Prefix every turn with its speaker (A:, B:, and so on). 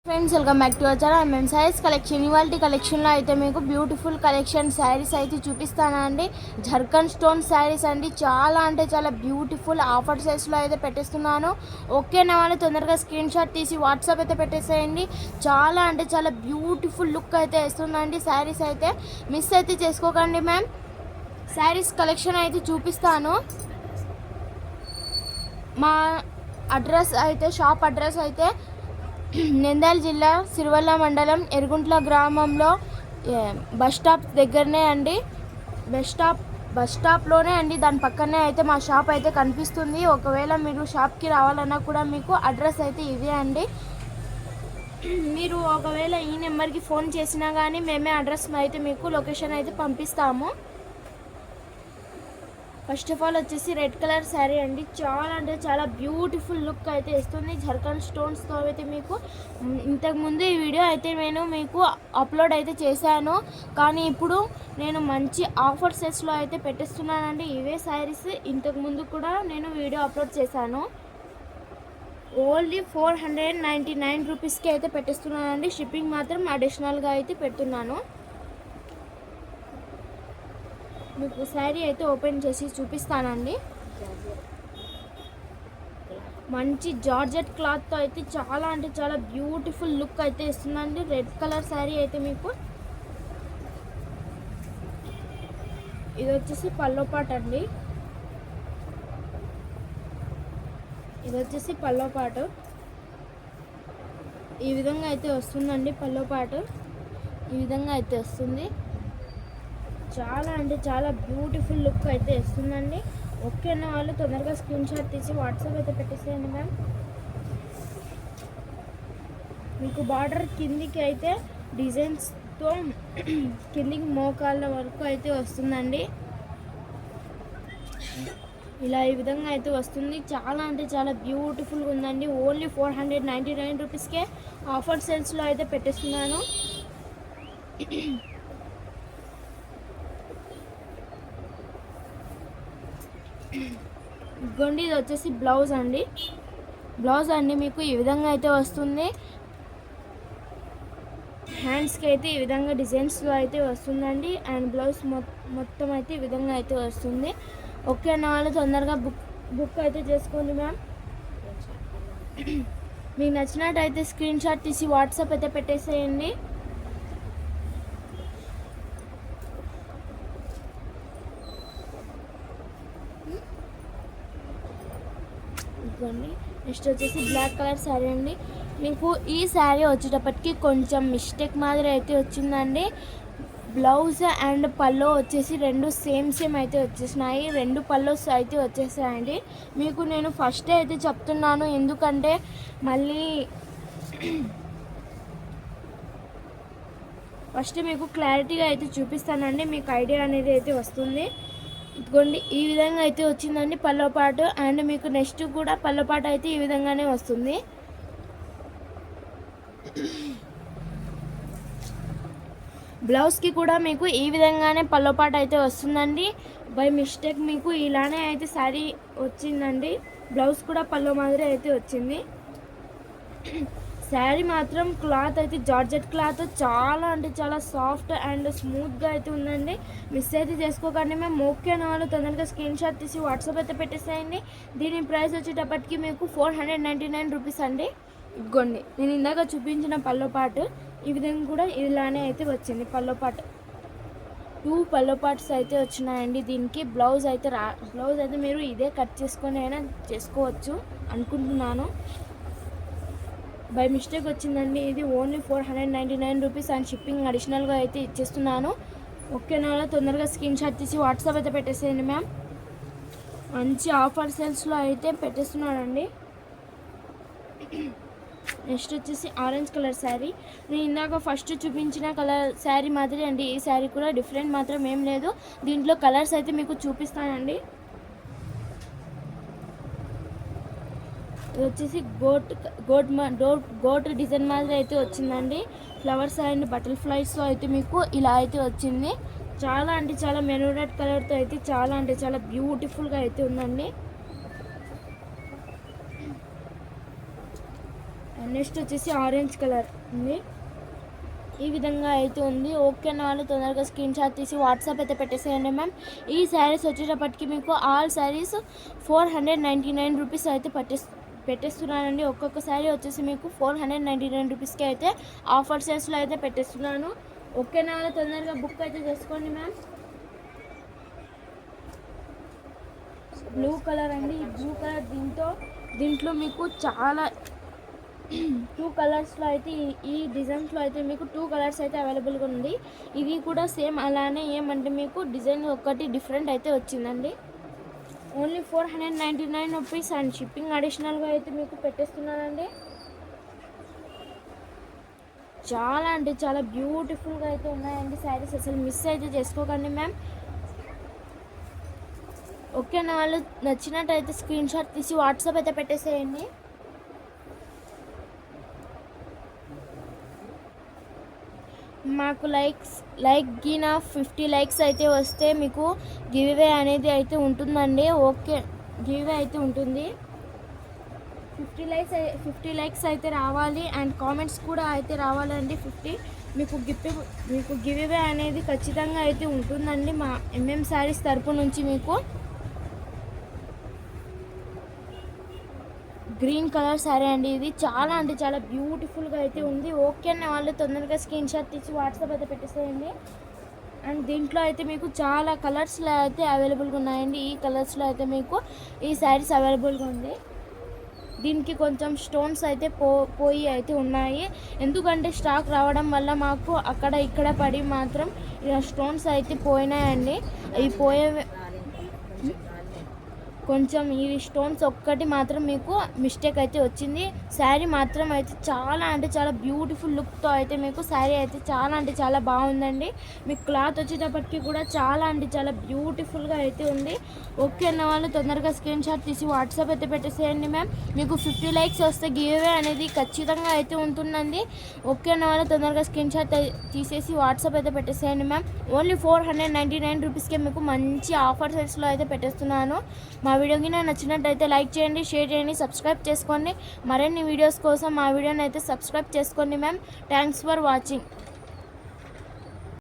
A: Friends welcome back to our channel. మేము saris collection ఇవాళ కలెక్షన్లో అయితే మీకు బ్యూటిఫుల్ కలెక్షన్ శారీస్ అయితే చూపిస్తానండి. జర్కన్ స్టోన్ శారీస్ అండి, చాలా అంటే చాలా బ్యూటిఫుల్ ఆఫర్ సైజ్లో అయితే పెట్టేస్తున్నాను. ఓకేనా వాళ్ళు తొందరగా స్క్రీన్ షాట్ తీసి వాట్సాప్ అయితే పెట్టేసేయండి. చాలా అంటే చాలా బ్యూటిఫుల్ లుక్ అయితే వేస్తుందండి శారీస్ అయితే. మిస్ అయితే చేసుకోకండి మ్యామ్. శారీస్ కలెక్షన్ అయితే చూపిస్తాను. మా అడ్రస్ అయితే షాప్ అడ్రస్ అయితే నంద్యాల జిల్లా సిరివల్ల మండలం ఎరుగుంట్ల గ్రామంలో బస్ స్టాప్ దగ్గరనే అండి. బస్ స్టాప్లోనే అండి, దాని పక్కనే అయితే మా షాప్ అయితే కనిపిస్తుంది. ఒకవేళ మీరు షాప్కి రావాలన్నా కూడా మీకు అడ్రస్ అయితే ఇదే అండి. మీరు ఒకవేళ ఈ నెంబర్కి ఫోన్ చేసినా కానీ మేమే అడ్రస్ అయితే మీకు లొకేషన్ అయితే పంపిస్తాము. ఫస్ట్ ఆఫ్ ఆల్ వచ్చేసి రెడ్ కలర్ శారీ అండి, చాలా అంటే చాలా బ్యూటిఫుల్ లుక్ అయితే ఇస్తుంది. జర్కన్ స్టోన్స్తో అయితే మీకు ఇంతకుముందు ఈ వీడియో అయితే నేను మీకు అప్లోడ్ అయితే చేశాను, కానీ ఇప్పుడు నేను మంచి ఆఫర్ సెట్స్లో అయితే పెట్టేస్తున్నానండి. ఇవే శారీస్ ఇంతకుముందు కూడా నేను వీడియో అప్లోడ్ చేశాను. ఓన్లీ 499 రూపీస్కి అయితే పెట్టేస్తున్నానండి. షిప్పింగ్ మాత్రం అడిషనల్గా అయితే పెడుతున్నాను. మీకు శారీ అయితే ఓపెన్ చేసి చూపిస్తానండి. మంచి జార్జెట్ క్లాత్తో అయితే చాలా అంటే చాలా బ్యూటిఫుల్ లుక్ అయితే ఇస్తుందండి. రెడ్ కలర్ శారీ అయితే మీకు ఇది వచ్చేసి పల్లో పాట్ అండి. ఇది వచ్చేసి పల్లో పాటు ఈ విధంగా అయితే వస్తుందండి. పల్లో పాటు ఈ విధంగా అయితే వస్తుంది. చాలా అంటే చాలా బ్యూటిఫుల్ లుక్ అయితే ఇస్తుందండి. ఓకే అన్న వాళ్ళు తొందరగా స్క్రీన్ షాట్ తీసి వాట్సాప్ అయితే పెట్టేసేయండి మ్యామ్. మీకు బార్డర్ కిందికి అయితే డిజైన్స్తో కిందికి మోకాళ్ళ వరకు అయితే వస్తుందండి. ఇలా ఈ విధంగా అయితే వస్తుంది. చాలా అంటే చాలా బ్యూటిఫుల్గా ఉందండి. ఓన్లీ 499 రూపీస్కే ఆఫర్ సేల్స్లో అయితే పెట్టేస్తున్నాను. ఇదిగోండి, ఇది వచ్చేసి బ్లౌజ్ అండి. మీకు ఈ విధంగా అయితే వస్తుంది. హ్యాండ్స్కి అయితే ఈ విధంగా డిజైన్స్లో అయితే వస్తుందండి. అండ్ బ్లౌజ్ మొత్తం అయితే ఈ విధంగా అయితే వస్తుంది. ఓకే అన్న వాళ్ళు తొందరగా బుక్ అయితే చేసుకోండి మ్యామ్. మీకు నచ్చినట్టయితే స్క్రీన్ షాట్ తీసి వాట్సాప్ అయితే పెట్టేసేయండి. నెక్స్ట్ వచ్చేసి బ్లాక్ కలర్ శారీ అండి. మీకు ఈ శారీ వచ్చేటప్పటికి కొంచెం మిస్టేక్ మాదిరి అయితే వచ్చిందండి. బ్లౌజ్ అండ్ పల్లో వచ్చేసి రెండు సేమ్ అయితే వచ్చేసినాయి. రెండు పల్లోస్ అయితే వచ్చేసాయండి. మీకు నేను ఫస్ట్ అయితే చెప్తున్నాను, ఎందుకంటే మళ్ళీ ఫస్ట్ మీకు క్లారిటీగా అయితే చూపిస్తానండి. మీకు ఐడియా అనేది అయితే వస్తుంది. ఇదిగోండి, ఈ విధంగా అయితే వచ్చిందండి పల్లో పాటు. అండ్ మీకు నెక్స్ట్ కూడా పల్లో పాటు అయితే ఈ విధంగానే వస్తుంది. బ్లౌజ్కి కూడా మీకు ఈ విధంగానే పల్లో పాటు అయితే వస్తుందండి. బై మిస్టేక్ మీకు ఇలానే అయితే శారీ వచ్చిందండి. బ్లౌజ్ కూడా పల్లో మాదిరి అయితే వచ్చింది. శారీ మాత్రం క్లాత్ అయితే జార్జెట్ క్లాత్, చాలా అంటే చాలా సాఫ్ట్ అండ్ స్మూత్గా అయితే ఉందండి. మిస్ అయితే చేసుకోకండి మేము. ఓకే అన్న వాళ్ళు తొందరగా స్క్రీన్ షాట్ తీసి వాట్సాప్ అయితే పెట్టేసేయండి. దీని ప్రైస్ వచ్చేటప్పటికి మీకు 499 రూపీస్ అండి. ఇదిగోండి, నేను ఇందాక చూపించిన పల్లో పాటు ఈ విధంగా కూడా ఇలానే అయితే వచ్చింది. పల్లో పాటు 2 పల్లో పార్ట్స్ అయితే వచ్చినాయండి. దీనికి బ్లౌజ్ అయితే మీరు ఇదే కట్ చేసుకొని అయినా చేసుకోవచ్చు అనుకుంటున్నాను. బై మిస్టేక్ వచ్చిందండి. ఇది ఓన్లీ 499 రూపీస్ అండ్ షిప్పింగ్ అడిషనల్గా అయితే ఇచ్చేస్తున్నాను. ఓకేనా, తొందరగా స్క్రీన్ షాట్ తీసి వాట్సాప్ అయితే పెట్టేసేయండి మ్యామ్. మంచి ఆఫర్ సేల్స్లో అయితే పెట్టేస్తున్నానండి. నెక్స్ట్ వచ్చేసి ఆరెంజ్ కలర్ శారీ. నేను ఇందాక ఫస్ట్ చూపించిన కలర్ శారీ మాదిరి అండి. ఈ శారీ కూడా డిఫరెంట్ మాత్రం ఏం లేదు. దీంట్లో కలర్స్ అయితే మీకు చూపిస్తానండి. ఇది వచ్చేసి గోట్ డిజైన్ మాదిరి అయితే వచ్చిందండి. ఫ్లవర్స్ అండ్ బటర్ఫ్లైస్తో అయితే మీకు ఇలా అయితే వచ్చింది. చాలా అంటే చాలా మెరూన్ రెడ్ కలర్తో అయితే చాలా అంటే చాలా బ్యూటిఫుల్గా అయితే ఉందండి. నెక్స్ట్ వచ్చేసి ఆరెంజ్ కలర్ ఉంది. ఈ విధంగా అయితే ఉంది. ఓకే అన్న వాళ్ళు తొందరగా స్క్రీన్ షాట్ తీసి వాట్సాప్ అయితే పెట్టేసేయండి మ్యామ్. ఈ శారీస్ వచ్చేటప్పటికి మీకు ఆల్ శారీస్ 499 రూపీస్ అయితే పెట్టేస్తున్నానండి. ఒక్కొక్క శారీ వచ్చేసి మీకు 499 రూపీస్కి అయితే ఆఫర్ సేల్స్లో అయితే పెట్టేస్తున్నాను. ఓకేనా వాళ్ళు తొందరగా బుక్ అయితే చేసుకోండి మ్యామ్. బ్లూ కలర్ అండి. ఈ బ్లూ కలర్ దీంట్లో మీకు చాలా 2 కలర్స్లో అయితే ఈ డిజైన్స్లో అయితే మీకు 2 కలర్స్ అయితే అవైలబుల్గా ఉంది. ఇది కూడా సేమ్ అలానే ఏమంటే మీకు డిజైన్ ఒకటి డిఫరెంట్ అయితే వచ్చిందండి. ఓన్లీ 499 రూపీస్ అండ్ షిప్పింగ్ అడిషనల్గా అయితే మీకు పెట్టేస్తున్నానండి. చాలా అంటే చాలా బ్యూటిఫుల్గా అయితే ఉన్నాయండి శారీస్. అసలు మిస్ అయితే చేసుకోకండి మ్యామ్. ఓకేనా వాళ్ళు నచ్చినట్టయితే స్క్రీన్ షాట్ తీసి వాట్సాప్ అయితే పెట్టేసేయండి. మాకు లైక్ గిన 50 లైక్స్ అయితే వస్తే మీకు గివ్వే అనేది అయితే ఉంటుందండి. ఓకే, గివ్వే అయితే ఉంటుంది. 50 లైక్స్ అయితే రావాలి అండ్ కామెంట్స్ కూడా అయితే రావాలండి 50. మీకు గివ్వే అనేది ఖచ్చితంగా అయితే ఉంటుందండి మా ఎంఎం శారీస్ తరపు నుంచి. మీకు గ్రీన్ కలర్ శారీ అండి. ఇది చాలా అంటే చాలా బ్యూటిఫుల్గా అయితే ఉంది. ఓకే అన్న వాళ్ళు తొందరగా స్క్రీన్ షాట్ తీసి వాట్సాప్ అయితే పెట్టేసేయండి. అండ్ దీంట్లో అయితే మీకు చాలా కలర్స్లో అయితే అవైలబుల్గా ఉన్నాయండి. ఈ కలర్స్లో అయితే మీకు ఈ శారీస్ అవైలబుల్గా ఉంది. దీనికి కొంచెం స్టోన్స్ అయితే పోయి అయితే ఉన్నాయి. ఎందుకంటే స్టాక్ రావడం వల్ల మాకు అక్కడ ఇక్కడ పడి మాత్రం స్టోన్స్ అయితే పోయినాయండి. అవి కొంచెం ఈ స్టోన్స్ ఒక్కటి మాత్రం మీకు మిస్టేక్ అయితే వచ్చింది. శారీ మాత్రం అయితే చాలా అంటే చాలా బ్యూటిఫుల్ లుక్తో అయితే మీకు శారీ అయితే చాలా అంటే చాలా బాగుందండి. మీకు క్లాత్ వచ్చేటప్పటికి కూడా చాలా అంటే చాలా బ్యూటిఫుల్గా అయితే ఉంది. ఓకే అన్న వాళ్ళు తొందరగా స్క్రీన్ షాట్ తీసి వాట్సాప్ అయితే పెట్టేసేయండి మ్యామ్. మీకు 50 లైక్స్ వస్తే గివ్వే అనేది ఖచ్చితంగా అయితే ఉంటుందండి. ఓకే అన్న వాళ్ళు తొందరగా స్క్రీన్ షాట్ తీసేసి వాట్సాప్ అయితే పెట్టేసేయండి మ్యామ్. ఓన్లీ 499 రూపీస్కే మీకు మంచి ఆఫర్ సెట్స్లో అయితే పెట్టేస్తున్నాను. మా వీడియోకి నచ్చినట్టయితే లైక్ చేయండి, షేర్ చేయండి, సబ్స్క్రైబ్ చేసుకోండి. మరిన్ని వీడియోస్ కోసం మా వీడియోని అయితే సబ్స్క్రైబ్ చేసుకోండి మ్యామ్. Thanks for watching.